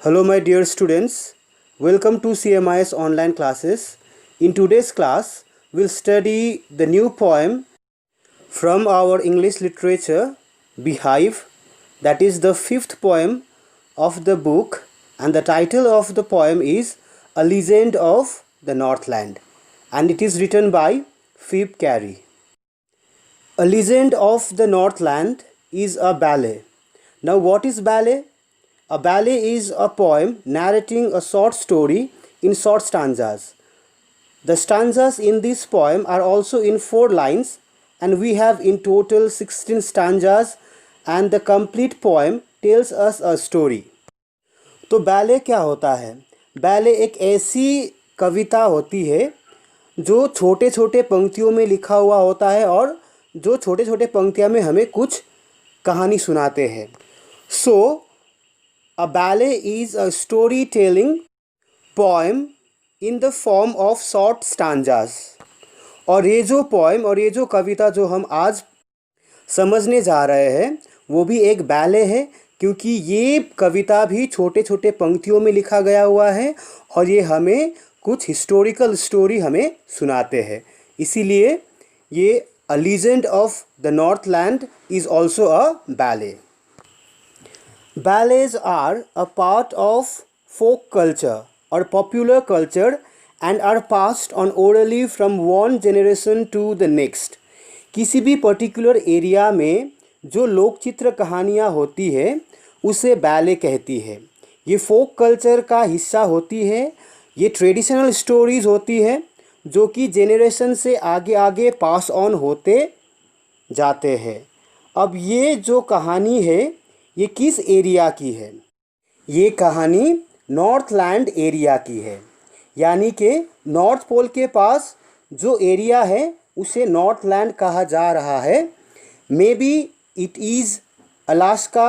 Hello my dear students, welcome to CMIS online classes. In today's class, we'll study the new poem from our English literature, Beehive, that is the fifth poem of the book, and the title of the poem is A Legend of the Northland, and it is written by Philip Cary. A Legend of the Northland is a ballet. Now what is ballet? A ballet is a poem narrating a short story in short stanzas. The stanzas in this poem are also in 4 lines, and we have in total 16 stanzas, and the complete poem tells us a story. तो ballet क्या होता है? Ballet एक ऐसी कविता होती है जो छोटे छोटे पंक्तियों में लिखा हुआ होता है और जो छोटे छोटे पंक्तियाँ में हमें कुछ कहानी सुनाते हैं. सो a ballet is a storytelling poem in the form of short stanzas. और ये जो poem और ये जो कविता जो हम आज समझने जा रहे हैं वो भी एक बैले है, क्योंकि ये कविता भी छोटे छोटे पंक्तियों में लिखा गया हुआ है और ये हमें कुछ हिस्टोरिकल स्टोरी हमें सुनाते हैं. इसीलिए ये A Legend of the Northland is also a ballet. Ballets are a part of folk culture or popular culture and are passed on orally from one generation to the next. किसी भी particular area में जो लोक चित्र कहानियाँ होती है उसे बैले कहती है. ये फोक कल्चर का हिस्सा होती है. ये ट्रेडिशनल स्टोरीज़ होती है जो कि जेनरेशन से आगे आगे पास ऑन होते जाते हैं. अब ये जो कहानी है ये किस एरिया की है? ये कहानी नॉर्थलैंड एरिया की है, यानी कि नॉर्थ पोल के पास जो एरिया है उसे नॉर्थलैंड कहा जा रहा है. May be it is Alaska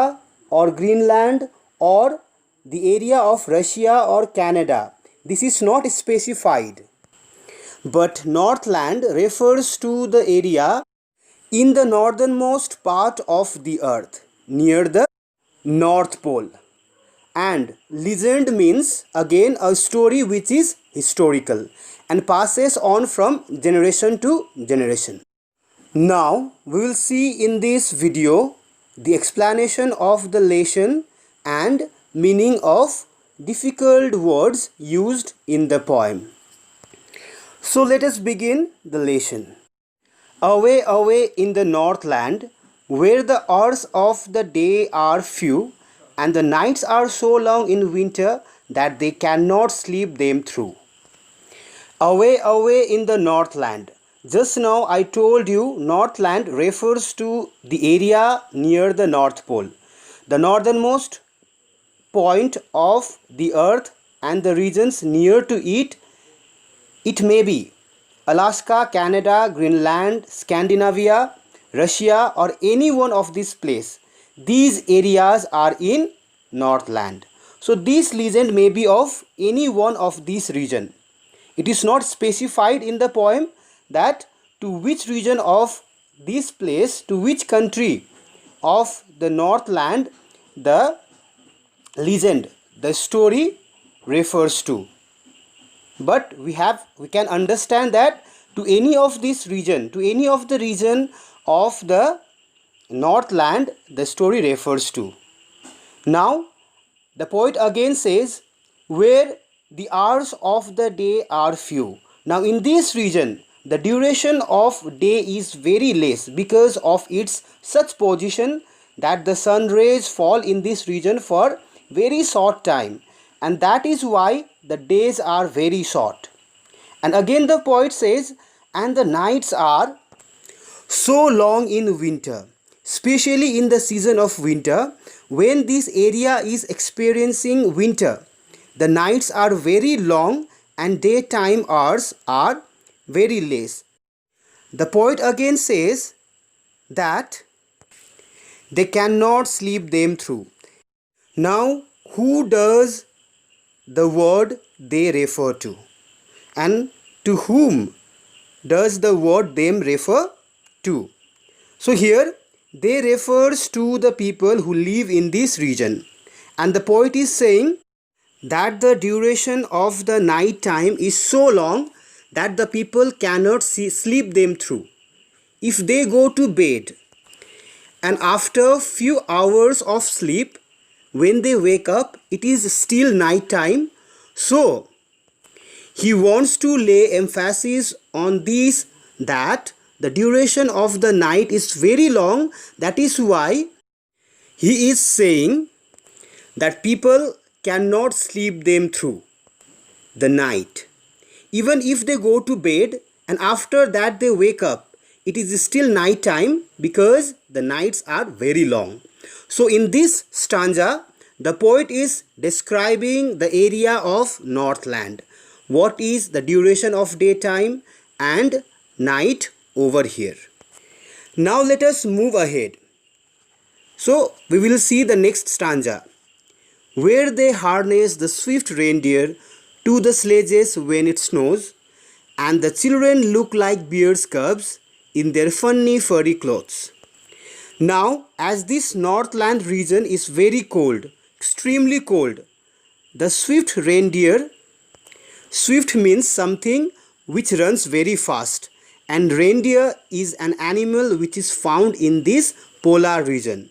और ग्रीनलैंड और द एरिया ऑफ रशिया और Canada. This is not specified, but Northland refers to the area in the northernmost part of the earth near the North Pole. And legend means again a story which is historical and passes on from generation to generation. Now we will see in this video the explanation of the lesson and meaning of difficult words used in the poem. So let us begin the lesson. Away, away in the Northland, where the hours of the day are few and the nights are so long in winter that they cannot sleep them through. Away, away in the Northland. Just now I told you Northland refers to the area near the North Pole, the northernmost point of the earth, and the regions near to it. It may be Alaska, Canada, Greenland, Scandinavia, Russia, or any one of these places. These areas are in Northland. So this legend may be of any one of these region. It is not specified in the poem that to which region of this place, to which country of the Northland the legend, the story refers to. But we can understand that to any of this region, to any of the region of the Northland, the story refers to. Now the poet again says, where the hours of the day are few. Now in this region the duration of day is very less because of its such position that the sun rays fall in this region for very short time, and that is why the days are very short. And again the poet says, and the nights are so long in winter, especially in the season of winter, when this area is experiencing winter. The nights are very long and daytime hours are very less. The poet again says that they cannot sleep them through. Now who does the word they refer to, and to whom does the word them refer to? So here they refers to the people who live in this region, and the poet is saying that the duration of the night time is so long that the people cannot sleep them through. If they go to bed and after few hours of sleep, when they wake up, it is still night time. So he wants to lay emphasis on this, that the duration of the night is very long. That is why he is saying that people cannot sleep them through the night. Even if they go to bed and after that they wake up, it is still night time because the nights are very long. So in this stanza, the poet is describing the area of Northland. What is the duration of daytime and night over here. Now let us move ahead. So we will see the next stanza, where they harness the swift reindeer to the sledges when it snows, and the children look like bears' cubs in their funny furry clothes. Now, as this Northland region is very cold, extremely cold, the swift reindeer, swift means something which runs very fast, and reindeer is an animal which is found in this polar region.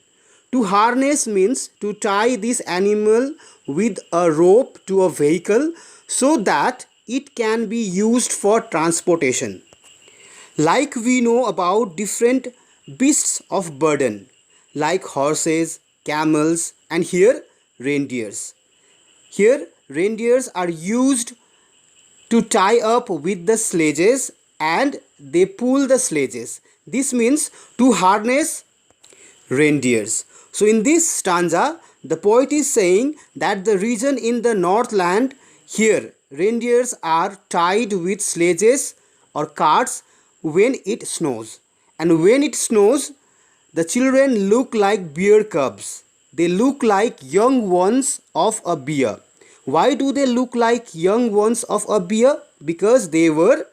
To harness means to tie this animal with a rope to a vehicle so that it can be used for transportation. Like we know about different beasts of burden, like horses, camels, and here reindeers. Here reindeers are used to tie up with the sledges and they pull the sledges. This means to harness reindeers. So in this stanza, the poet is saying that the region in the Northland, here reindeers are tied with sledges or carts when it snows. And when it snows, the children look like bear cubs. They look like young ones of a bear. Why do they look like young ones of a bear? Because they wear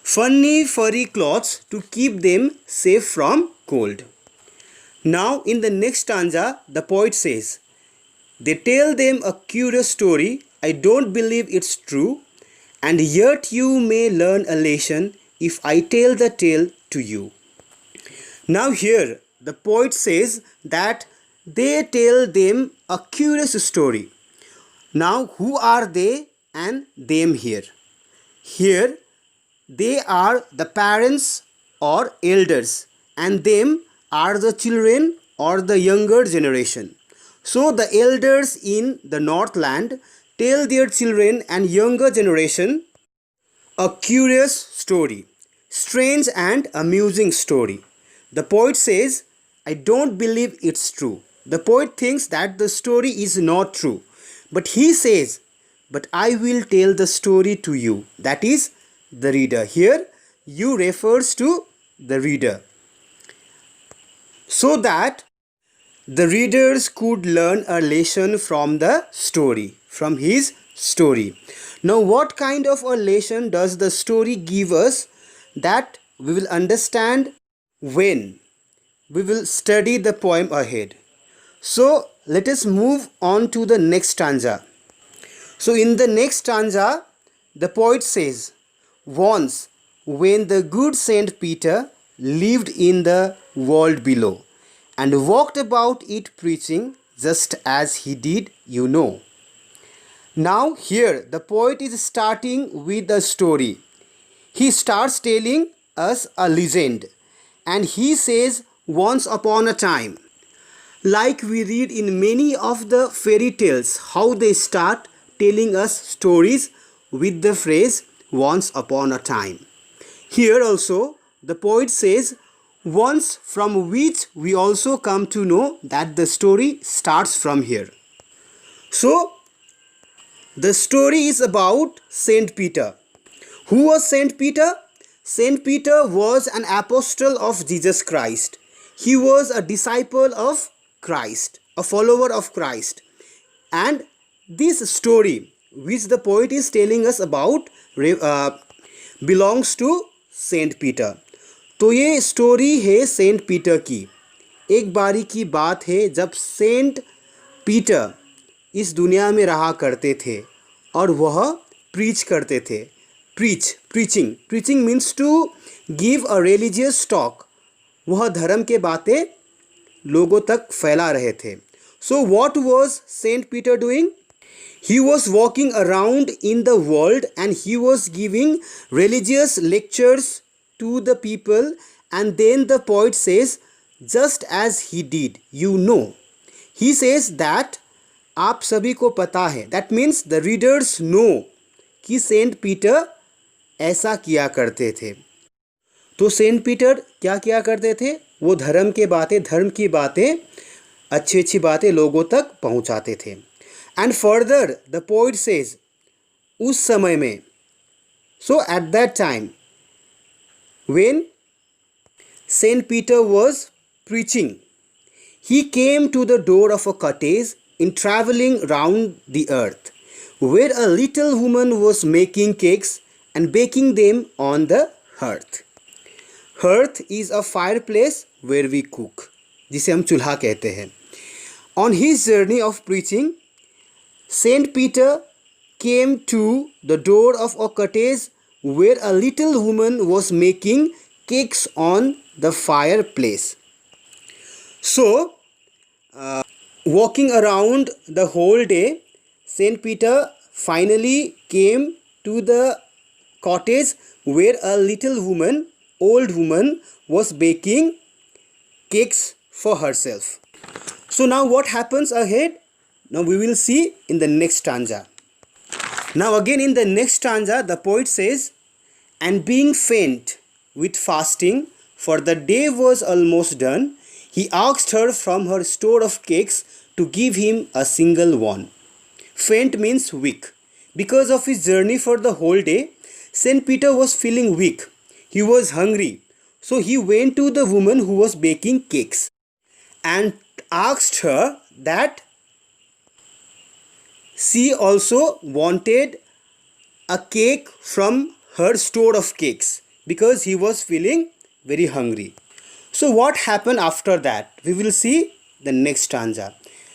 funny furry cloths to keep them safe from cold. Now in the next stanza, the poet says, they tell them a curious story, I don't believe it's true, and yet you may learn a lesson if I tell the tale to you. Now here the poet says that they tell them a curious story. Now who are they and them here? Here they are the parents or elders, and them are the children or the younger generation. So the elders in the Northland tell their children and younger generation a curious story, strange and amusing story. The poet says, I don't believe it's true. The poet thinks that the story is not true. But he says, but I will tell the story to you. That is the reader. Here you refers to the reader, so that the readers could learn a lesson from the story, from his story. Now what kind of a lesson does the story give us? That we will understand when we will study the poem ahead. So let us move on to the next stanza. So in the next stanza, the poet says, once when the good Saint Peter lived in the world below and walked about it preaching, just as he did, you know. Now here the poet is starting with a story. He starts telling us a legend, and he says once upon a time. Like we read in many of the fairy tales, how they start telling us stories with the phrase once upon a time. Here also the poet says once, from which we also come to know that the story starts from here. So the story is about Saint Peter. Who was Saint Peter? Saint Peter was an apostle of Jesus Christ. He was a disciple of Christ, a follower of Christ. And this story which the poet is telling us about belongs to Saint Peter. तो ये story है Saint Peter की. एक बारी की बात है जब सेंट पीटर इस दुनिया में रहा करते थे और वह प्रीच करते थे। Preaching means to give a religious talk. वह धर्म के बातें लोगों तक फैला रहे थे। So what was Saint Peter doing? He was walking around in the world and he was giving religious lectures to the people, and then the poet says, just as he did, you know. He says that आप सभी को पता है, that means the readers know कि Saint Peter ऐसा किया करते थे। तो सेंट पीटर क्या किया करते थे? वो धर्म की बातें अच्छी अच्छी बातें लोगों तक पहुंचाते थे। And further the poet says, उस समय में, so at that time when Saint Peter was preaching, he came to the door of a cottage in traveling round the earth, where a little woman was making cakes and baking them on the hearth. Hearth is a fireplace where we cook, जिसे हम चूल्हा कहते हैं। On his journey of preaching, Saint Peter came to the door of a cottage where a little woman was making cakes on the fireplace. So, walking around the whole day, Saint Peter finally came to the cottage where a little woman, old woman, was baking cakes for herself. So now what happens ahead? Now we will see in the next stanza. Now again in the next stanza the poet says, and being faint with fasting, for the day was almost done, he asked her from her store of cakes to give him a single one. Faint means weak. Because of his journey for the whole day, Saint Peter was feeling weak. He was hungry. So he went to the woman who was baking cakes and asked her that she also wanted a cake from her store of cakes because he was feeling very hungry. So what happened after that? We will see the next stanza.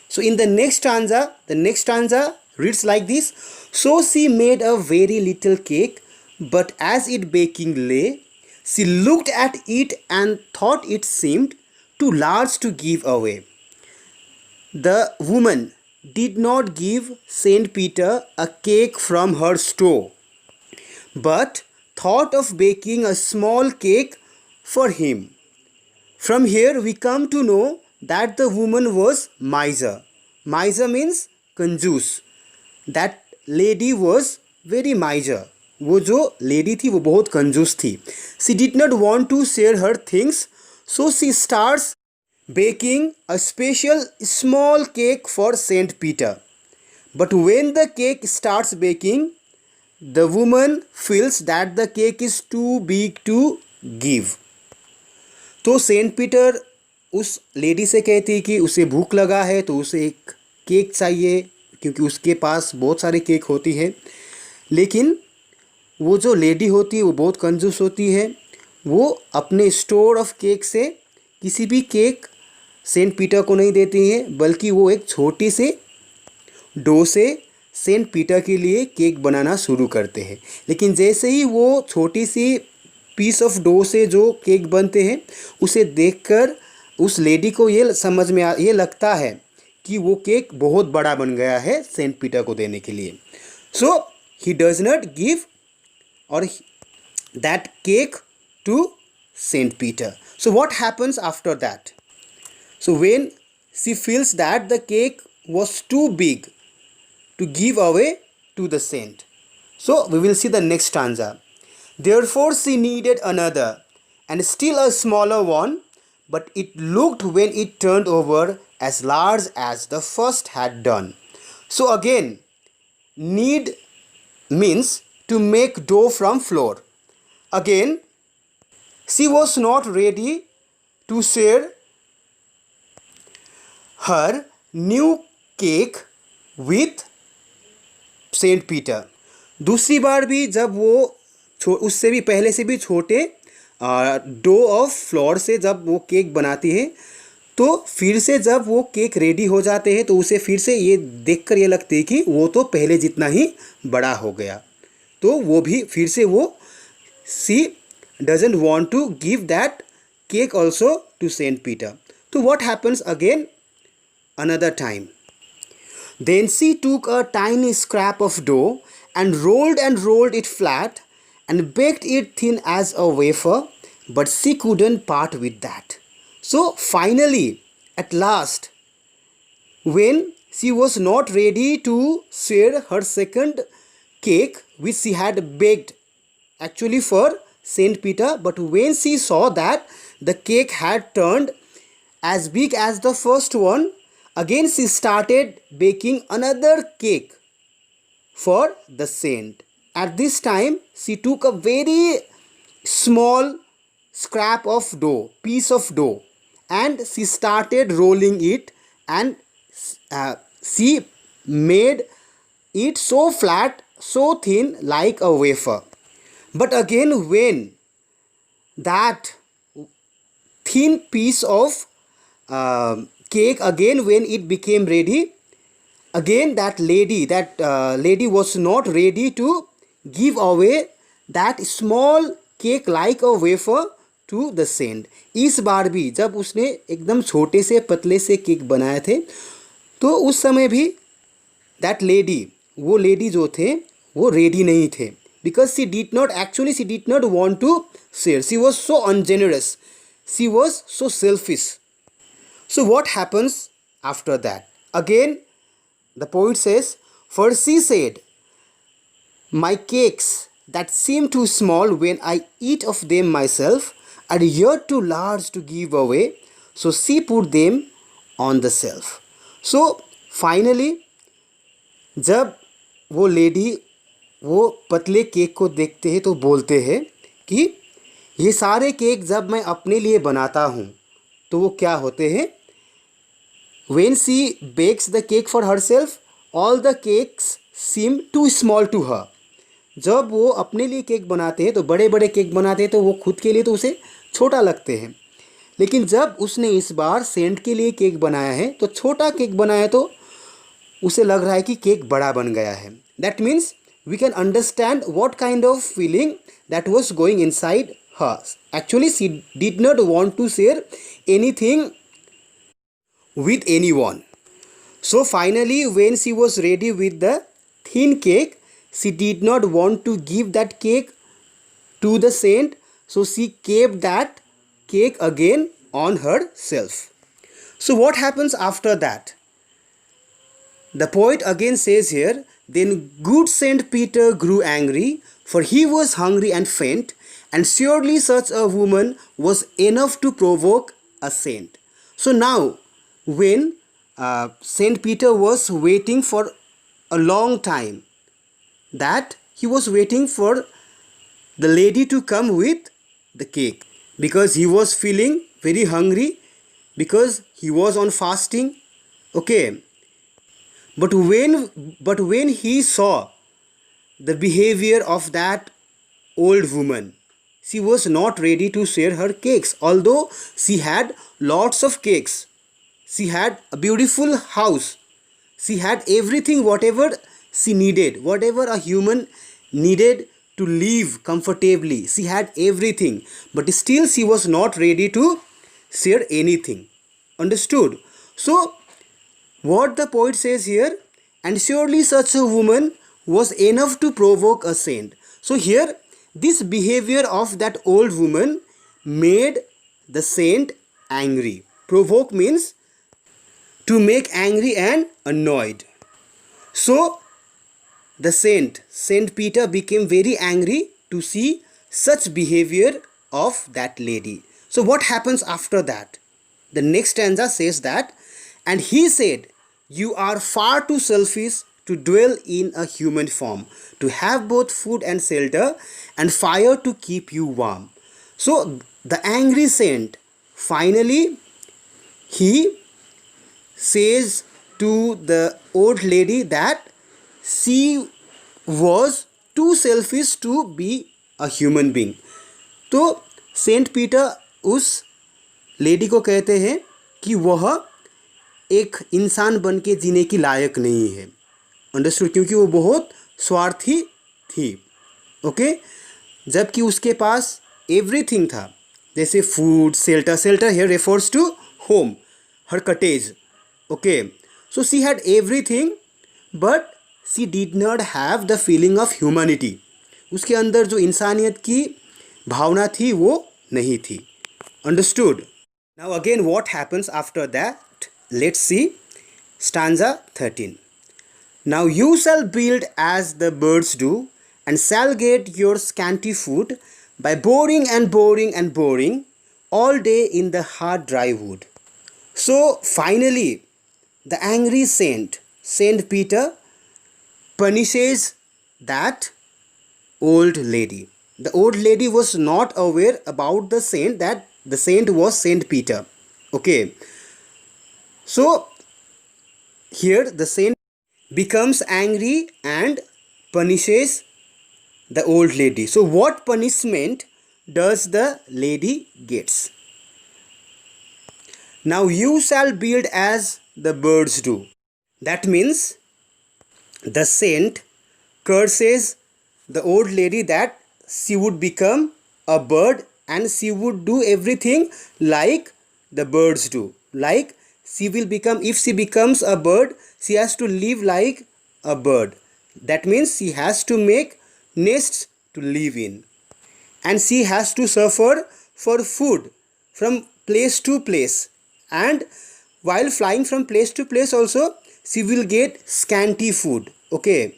So in the next stanza reads like this. So she made a very little cake, but as it baking lay, she looked at it and thought it seemed too large to give away. The woman did not give Saint Peter a cake from her store, but thought of baking a small cake for him. From here we come to know that the woman was miser. Miser means कंजूस. That lady was very miser. वो जो lady थी वो बहुत कंजूस थी. She did not want to share her things, so she starts baking a special small cake for Saint Peter. But when the cake starts baking, the woman feels that the cake is too big to give. तो Saint Peter उस lady से कहती कि उसे भूख लगा है तो उसे एक केक चाहिए, क्योंकि उसके पास बहुत सारे केक होती है। लेकिन वो जो लेडी होती है वो बहुत कंजूस होती है। वो अपने स्टोर ऑफ केक से किसी भी केक सेंट पीटर को नहीं देती है, बल्कि वो एक छोटी से डो से सेंट पीटर के लिए केक बनाना शुरू करते हैं। लेकिन जैसे ही वो छोटी सी पीस ऑफ डो से जो केक बनते हैं उसे देखकर उस लेडी को ये लगता है कि वो केक बहुत बड़ा बन गया है सेंट पीटर को देने के लिए। So he does not give her that cake to Saint Peter. So what happens after that? So when she feels that the cake was too big to give away to the saint. So we will see the next stanza. Therefore she needed another and still a smaller one, but it looked when it turned over as large as the first had done. So again, need means to make dough from flour. Again, she was not ready to share her new cake with Saint Peter. दूसरी बार भी जब वो उससे भी पहले से भी छोटे डो ऑफ फ्लोर से जब वो केक बनाती है तो फिर से जब वो केक रेडी हो जाते हैं तो उसे फिर से ये देखकर ये लगती है कि वो तो पहले जितना ही बड़ा हो गया, तो वो भी फिर से वो she doesn't want to give that cake also to Saint Peter. तो what happens again another time. Then she took a tiny scrap of dough and rolled it flat and baked it thin as a wafer, but she couldn't part with that. So finally, at last, when she was not ready to share her second cake which she had baked actually for Saint Peter, but when she saw that the cake had turned as big as the first one, again she started baking another cake for the saint. At this time she took a very small scrap of dough, piece of dough, and she started rolling it, and she made it so flat, so thin, like a wafer. But again, when that thin piece of cake, again when it became ready, again that lady was not ready to give away that small cake like a wafer to the saint. इस बार भी जब उसने एकदम छोटे से पतले से cake बनाए थे तो उस समय भी दैट लेडी, वो लेडी जो थे वो रेडी नहीं थे, because she did not want to share. She was so ungenerous, she was so selfish. So what happens after that? Again, the poet says, for she said, my cakes that seem too small when I eat of them myself are yet too large to give away. So she put them on the shelf. So finally, जब वो lady वो पतले cake को देखते हैं तो बोलते हैं कि ये सारे केक जब मैं अपने लिए बनाता हूँ तो वो क्या होते हैं. When she bakes the cake for herself, all the cakes seem too small to her. जब वो अपने लिए केक बनाते हैं तो बड़े बड़े केक बनाते हैं तो वो खुद के लिए तो उसे छोटा लगते हैं, लेकिन जब उसने इस बार सेंट के लिए केक बनाया है तो छोटा केक बनाया तो उसे लग रहा है कि केक बड़ा बन गया है. That means we can understand what kind of feeling that was going inside her. Actually, she did not want to share anything with anyone. So finally, when she was ready with the thin cake, she did not want to give that cake to the saint, so she kept that cake again on herself. So what happens after that? The poet again says here, then good Saint Peter grew angry, for he was hungry and faint, and surely such a woman was enough to provoke a saint. So now, when Saint Peter was waiting for a long time, that he was waiting for the lady to come with the cake, because he was feeling very hungry, because he was on fasting. Okay, but when he saw the behavior of that old woman, she was not ready to share her cakes, although she had lots of cakes. She had a beautiful house. She had everything, whatever she needed, whatever a human needed to live comfortably. She had everything, but still she was not ready to share anything. Understood? So, what the poet says here, and surely such a woman was enough to provoke a saint. So here, this behavior of that old woman made the saint angry. Provoke means to make angry and annoyed. So the Saint Peter became very angry to see such behavior of that lady. So what happens after that? The next stanza says that, and he said, you are far too selfish to dwell in a human form, to have both food and shelter and fire to keep you warm. So the angry saint, finally, he says to the old lady that she was too selfish to be a human being. तो Saint Peter उस lady को कहते हैं कि वह एक इंसान बन के जीने की लायक नहीं है। अंडरस्टूड? क्योंकि वो बहुत स्वार्थी थी। ओके, जबकि उसके पास एवरीथिंग था, जैसे food, shelter, shelter here refers to home, her cottage. Okay, so she had everything but she did not have the feeling of humanity. उसके अंदर जो इंसानियत की भावना थी वो नहीं थी। Understood? Now again what happens after that, let's see stanza 13. Now you shall build as the birds do, and shall get your scanty food by boring and boring and boring all day in the hard dry wood. So finally, the angry Saint Peter, punishes that old lady. The old lady was not aware about the saint, that the saint was Saint Peter. Okay, so here the saint becomes angry and punishes the old lady. So what punishment does the lady gets? Now you shall build as the birds do. That means the saint curses the old lady that she would become a bird and she would do everything like the birds do. Like she will become, if she becomes a bird, she has to live like a bird. That means she has to make nests to live in, and she has to suffer for food from place to place, and while flying from place to place also she will get scanty food. Okay,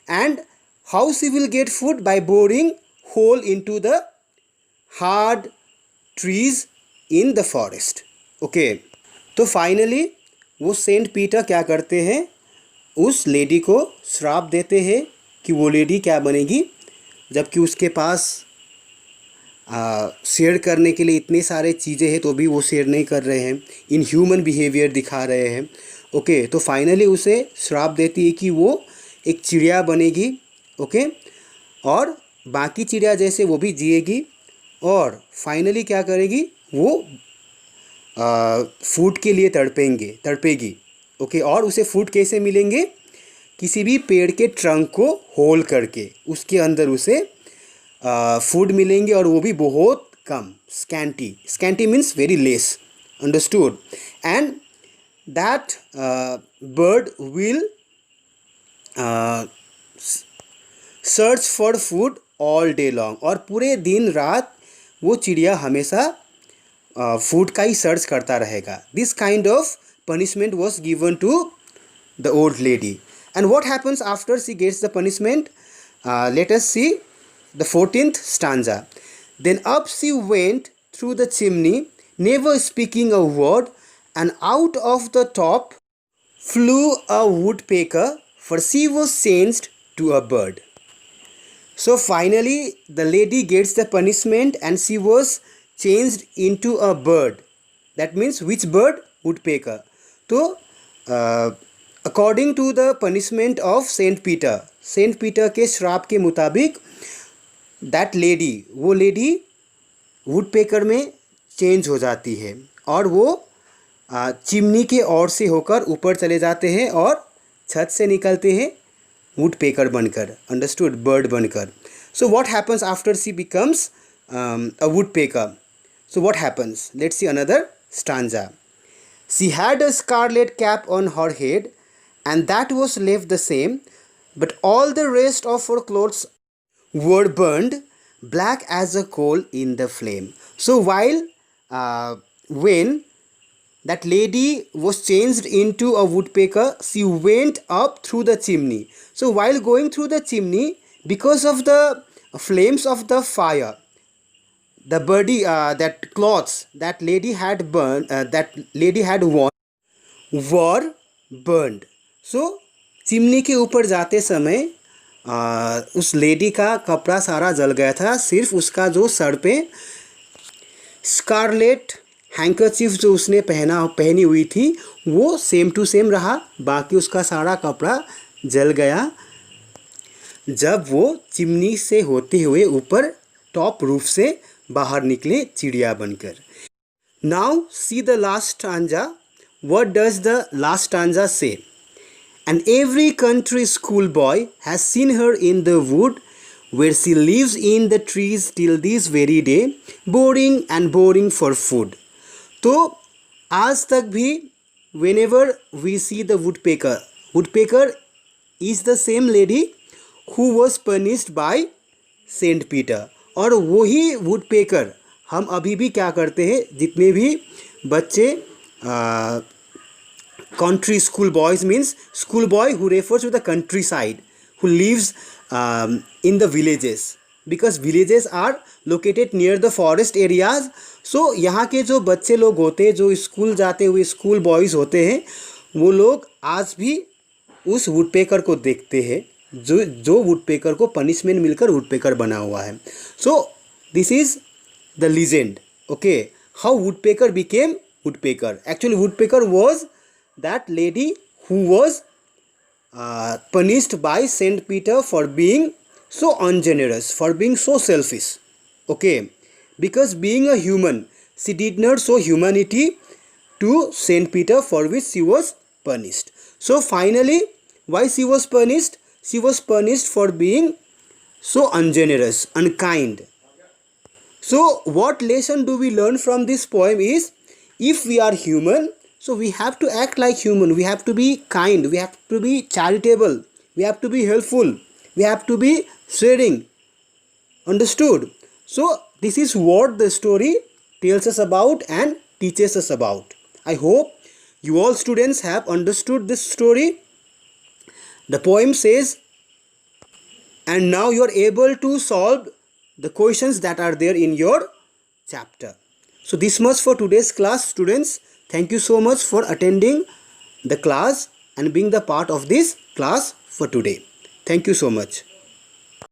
and how she will get food? By boring hole into the hard trees in the forest. Okay, तो finally वो Saint Peter क्या करते हैं, उस lady को श्राप देते हैं कि वो लेडी क्या बनेगी, जबकि उसके पास शेयर करने के लिए इतने सारे चीज़ें हैं तो भी वो शेयर नहीं कर रहे हैं, इन ह्यूमन बिहेवियर दिखा रहे हैं। ओके, तो फाइनली उसे श्राप देती है कि वो एक चिड़िया बनेगी। ओके, और बाकी चिड़िया जैसे वो भी जिएगी, और फाइनली क्या करेगी, वो फूड के लिए तड़पेगी। ओके, और उसे फूड कैसे मिलेंगे? किसी भी पेड़ के ट्रंक को होल करके उसके अंदर उसे फूड मिलेंगे, और वो भी बहुत कम, scanty means very less. Understood? And that bird will search for food all day long, और पूरे दिन रात वो चिड़िया हमेशा फूड का ही सर्च करता रहेगा। This kind of punishment was given to the old lady. And what happens after she gets the punishment? Let us see the 14th stanza. Then up she went through the chimney, never speaking a word, and out of the top flew a woodpecker, for she was changed to a bird. So finally the lady gets the punishment and she was changed into a bird. That means which bird? Woodpecker. तो according to the punishment of Saint Peter के श्राप के मुताबिक that lady, वो lady woodpecker में change हो जाती है, और वो चिमनी के ओर से होकर ऊपर चले जाते हैं और छत से निकलते हैं वुडपेकर बनकर। अंडरस्टूड? बर्ड बनकर। सो what happens after she becomes a woodpecker? So what happens? Let's see another stanza. She had a scarlet cap on her head, and that was left the same, but all the rest of her clothes were burned black as a coal in the flame. So while when that lady was changed into a woodpecker, she went up through the chimney. So while going through the chimney, because of the flames of the fire, the body, that clothes that lady had worn were burned. So chimney के ऊपर जाते समय उस lady का कपड़ा सारा जल गया था, सिर्फ उसका जो सर पे स्कारलेट हैंकरचीफ जो उसने पहनी हुई थी वो सेम टू सेम रहा, बाकी उसका सारा कपड़ा जल गया जब वो चिमनी से होते हुए ऊपर टॉप रूफ से बाहर निकले चिड़िया बनकर। Now see the last stanza. What does the last stanza say? And every country schoolboy has seen her in the wood, where she lives in the trees till this very day, boring and boring for food. तो आज तक भी whenever we see the woodpecker is the same lady who was punished by Saint Peter. और वही woodpecker हम अभी भी क्या करते हैं, जितने भी बच्चे country school boys means school boy who refers to the countryside, who lives in the villages, because villages are located near the forest areas. So यहाँ के जो बच्चे लोग होते हैं, जो स्कूल जाते हुए स्कूल बॉयज़ होते हैं, वो लोग आज भी उस वुडपेकर को देखते हैं जो वुडपेकर को पनिशमेंट मिलकर वुडपेकर बना हुआ है. So this is the legend. Okay, how woodpecker became woodpecker. Actually woodpecker was that lady who was punished by Saint Peter for being so ungenerous, for being so selfish. Okay, because being a human, she did not show humanity to Saint Peter, for which she was punished. So finally, why she was punished? She was punished for being so ungenerous, unkind. So what lesson do we learn from this poem is, if we are human, so we have to act like human. We have to be kind. We have to be charitable. We have to be helpful. We have to be sharing. Understood? So this is what the story tells us about and teaches us about. I hope you all students have understood this story. The poem says, and now you are able to solve the questions that are there in your chapter. So this much for today's class, students. Thank you so much for attending the class and being the part of this class for today. Thank you so much.